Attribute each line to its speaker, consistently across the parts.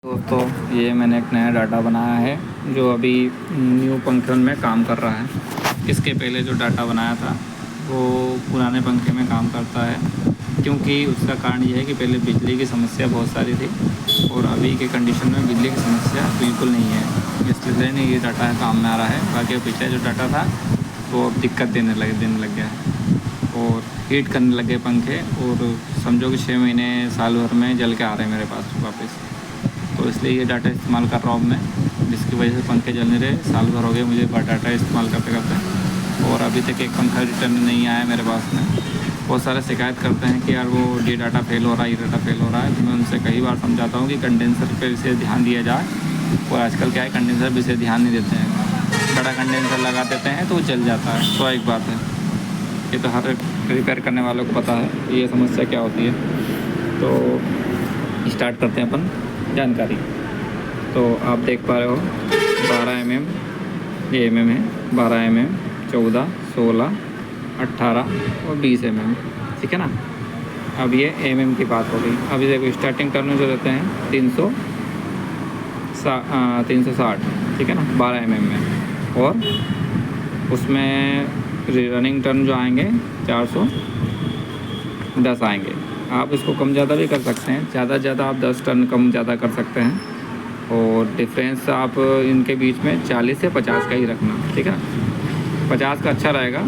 Speaker 1: दोस्तों ये मैंने एक नया डाटा बनाया है जो अभी न्यू पंखे में काम कर रहा है। इसके पहले जो डाटा बनाया था वो पुराने पंखे में काम करता है, क्योंकि उसका कारण ये है कि पहले बिजली की समस्या बहुत सारी थी और अभी के कंडीशन में बिजली की समस्या बिल्कुल नहीं है। इसलिए नहीं ये डाटा काम में आ रहा है। बाकी पिछले जो डाटा था वो अब दिक्कत देने लग गया है और हीट करने लगे पंखे, और समझो कि 6 महीने साल भर में जल के आ रहे हैं मेरे पास वापस। तो इसलिए ये डाटा इस्तेमाल कर रहा हूँ मैं, जिसकी वजह से पंखे जल नहीं रहे। साल भर हो गए मुझे डाटा इस्तेमाल करते करते, और अभी तक एक पंखा रिटर्न नहीं आया मेरे पास में। बहुत सारे शिकायत करते हैं कि यार वो ये डाटा फेल हो रहा है, ये डाटा फेल हो रहा है। तो मैं उनसे कई बार समझाता हूँ कि कंडेंसर पे इसे ध्यान दिया जाए। और आजकल क्या है, कंडेंसर भी इसे ध्यान नहीं देते हैं। बड़ा कंडेंसर लगा देते हैं तो वो जल जाता है। स्वाभाविक बात है, ये तो हर रिपेयर करने वालों को पता है ये समस्या क्या होती है। तो स्टार्ट करते हैं अपन जानकारी। तो आप देख पा रहे हो 12 mm, ये mm है, 12 mm, 14, 16, 18 और 20 mm, ठीक है ना। अब ये mm की बात हो गई। अभी देखो स्टार्टिंग टर्न जो रहते हैं 360, ठीक है ना, 12 mm में। और उसमें रनिंग टर्न जो आएंगे 410 आएंगे। आप इसको कम ज़्यादा भी कर सकते हैं, ज़्यादा से ज़्यादा आप 10 टर्न कम ज़्यादा कर सकते हैं। और डिफरेंस आप इनके बीच में 40 से 50 का ही रखना, ठीक है ना। 50 का अच्छा रहेगा,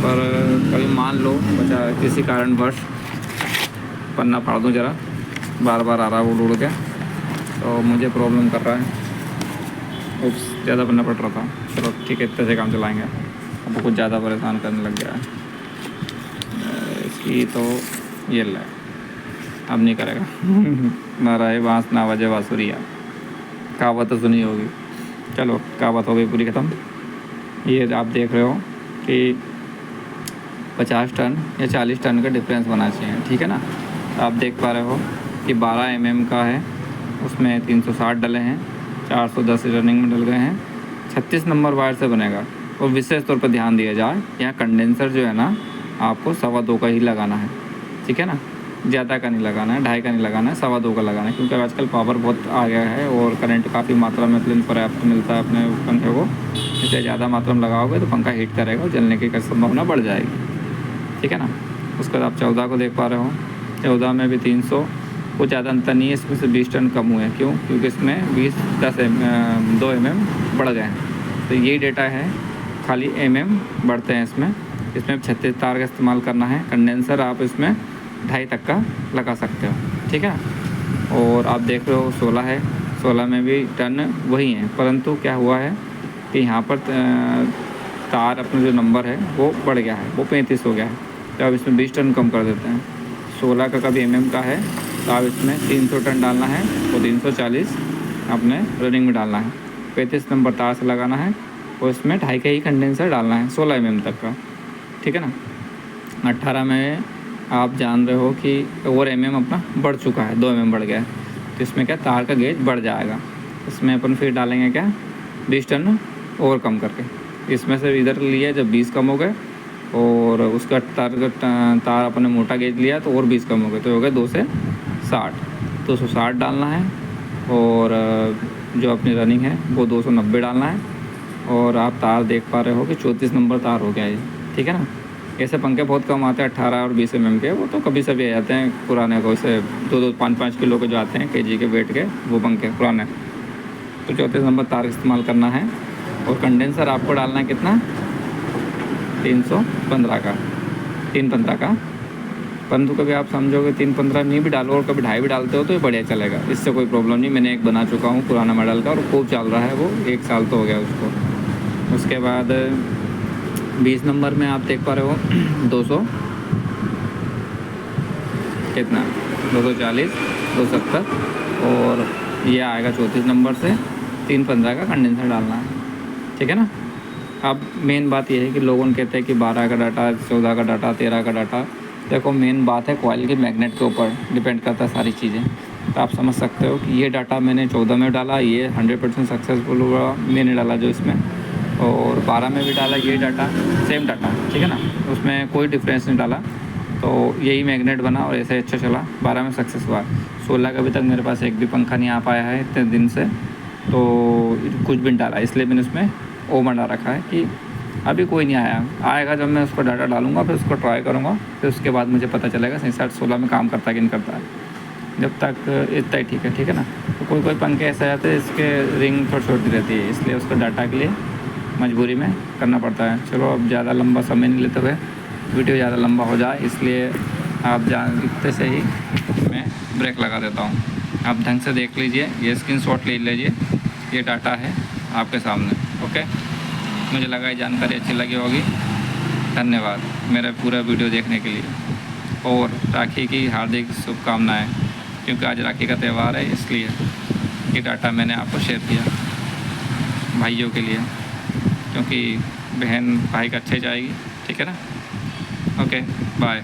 Speaker 1: पर कभी मान लो 50 किसी कारणवश पन्ना फाड़ दूँ ज़रा, बार बार आ रहा है वो उड़ के, तो मुझे प्रॉब्लम कर रहा है। उप्स, ज़्यादा पन्ना पड़ रहा था। चलो ठीक है, इतने से काम चलाएँगे। अब कुछ ज़्यादा परेशान करने लग गया है इसकी, तो ये ले अब नहीं करेगा। ना रहे बाँस ना बजे बाँसुरिया, कहावत तो सुनी होगी। चलो कहावत हो गई पूरी ख़त्म। ये आप देख रहे हो कि 50 टन या 40 टन का डिफरेंस बना चाहिए, ठीक है ना। आप देख पा रहे हो कि 12 mm का है, उसमें 360 डले हैं, 410 रनिंग में डल गए हैं। 36 नंबर वायर से बनेगा। और विशेष तौर पर ध्यान दिया जाए, यहाँ कंडेंसर जो है ना आपको 2.25 का ही लगाना है, ठीक है ना। ज़्यादा का नहीं लगाना है, 2.5 का नहीं लगाना है, 2.25 का लगाना है। क्योंकि आजकल पावर बहुत आ गया है और करंट काफ़ी मात्रा में पर्याप्त मिलता है अपने पंखे को। इसलिए ज़्यादा मात्रा में लगाओगे तो पंखा हीट करेगा और जलने की संभावना बढ़ जाएगी, ठीक है ना। उसके बाद आप 14 को देख पा रहे हो। 14 में भी 300, कुछ ज़्यादा अंतर नहीं है। इसमें से 20 टन कम हुए हैं। क्यों? क्योंकि इसमें 2 mm बढ़ गए हैं। तो यही डेटा है, खाली mm बढ़ते हैं इसमें। 36 तार का इस्तेमाल करना है। कंडेंसर आप इसमें 2.5 तक का लगा सकते हो, ठीक है। और आप देख रहे हो 16 है, 16 में भी टन वही हैं, परंतु क्या हुआ है कि यहाँ पर तार अपना जो नंबर है वो बढ़ गया है, वो 35 हो गया है। तो अब इसमें 20 टन कम कर देते हैं। 16 का कभी mm का है तो आप इसमें 300 टन डालना है, तो 340 अपने रनिंग में डालना है। 35 नंबर तार से लगाना है और इसमें 2.5 का ही कंडेंसर डालना है 16 mm तक का, ठीक है ना। 18 में आप जान रहे हो कि और mm अपना बढ़ चुका है, 2 mm बढ़ गया है। तो इसमें क्या, तार का गेज बढ़ जाएगा। इसमें अपन फिर डालेंगे क्या, 20 टन और कम करके। इसमें से इधर लिया जब 20 कम हो गए, और उसका तार अपने मोटा गेज लिया तो और 20 कम हो गए, तो हो गए 260। 260 डालना है। और जो अपनी रनिंग है वो 290 डालना है। और आप तार देख पा रहे हो कि 34 नंबर तार हो गया ये, ठीक है ना। ऐसे पंखे बहुत कम आते हैं 18 और 20 mm के, वो तो कभी सभी आ जाते हैं पुराने को, से 2-2, 5-5 किलो के जो आते हैं kg के वेट के, वो पंखे पुराने। तो 34 नंबर तार इस्तेमाल करना है। और कंडेंसर आपको डालना है कितना, 315 का, 315 का। परंतु कभी आप समझोगे 315 नहीं भी डालो और कभी 2.5 भी डालते हो तो ये बढ़िया चलेगा, इससे कोई प्रॉब्लम नहीं। मैंने एक बना चुका हूँ पुराना मॉडल का, और खूब चल रहा है वो, 1 साल तो हो गया उसको। उसके बाद 20 नंबर में आप देख पा रहे हो 200 कितना, 240, 270, और ये आएगा 34 नंबर से 315 का कंडेंसर डालना है, ठीक है ना। अब मेन बात यह है कि लोगों कहते हैं कि 12 का डाटा, 14 का डाटा, 13 का डाटा। देखो मेन बात है कॉइल के मैग्नेट के ऊपर डिपेंड करता है सारी चीज़ें। तो आप समझ सकते हो कि ये डाटा मैंने 14 में डाला, ये 100% सक्सेसफुल हुआ। मैंने डाला जो इसमें, और 12 में भी डाला ये डाटा, सेम डाटा, ठीक है ना, उसमें कोई डिफरेंस नहीं डाला। तो यही मैग्नेट बना और ऐसे अच्छा चला, 12 में सक्सेस हुआ। 16 का अभी तक मेरे पास एक भी पंखा नहीं आ पाया है इतने दिन से, तो कुछ भी नहीं डाला, इसलिए मैंने उसमें ओ बना रखा है कि अभी कोई नहीं आया, आएगा जब मैं उसको डाटा डालूंगा, फिर उसको ट्राई करूँगा, फिर उसके बाद मुझे पता चलेगा सही 16 में काम करता है कि नहीं करता है। जब तक इतना ही ठीक है ना। तो कोई कोई पंखे ऐसे आते हैं इसके रिंग थोड़ी छोटी रहती है, इसलिए उसको डाटा के लिए मजबूरी में करना पड़ता है। चलो अब ज़्यादा लंबा समय नहीं लेते हुए, वीडियो ज़्यादा लंबा हो जाए, इसलिए आप जानते से ही मैं ब्रेक लगा देता हूँ। आप ढंग से देख लीजिए, ये स्क्रीनशॉट ले लीजिए, ये डाटा है आपके सामने। ओके, मुझे लगा ये जानकारी अच्छी लगी होगी। धन्यवाद मेरा पूरा वीडियो देखने के लिए, और राखी की हार्दिक शुभकामनाएँ, क्योंकि आज राखी का त्यौहार है, इसलिए ये डाटा मैंने आपको शेयर किया भाइयों के लिए, क्योंकि बहन भाई का अच्छे जाएगी। ठीक है ना। Okay, bye.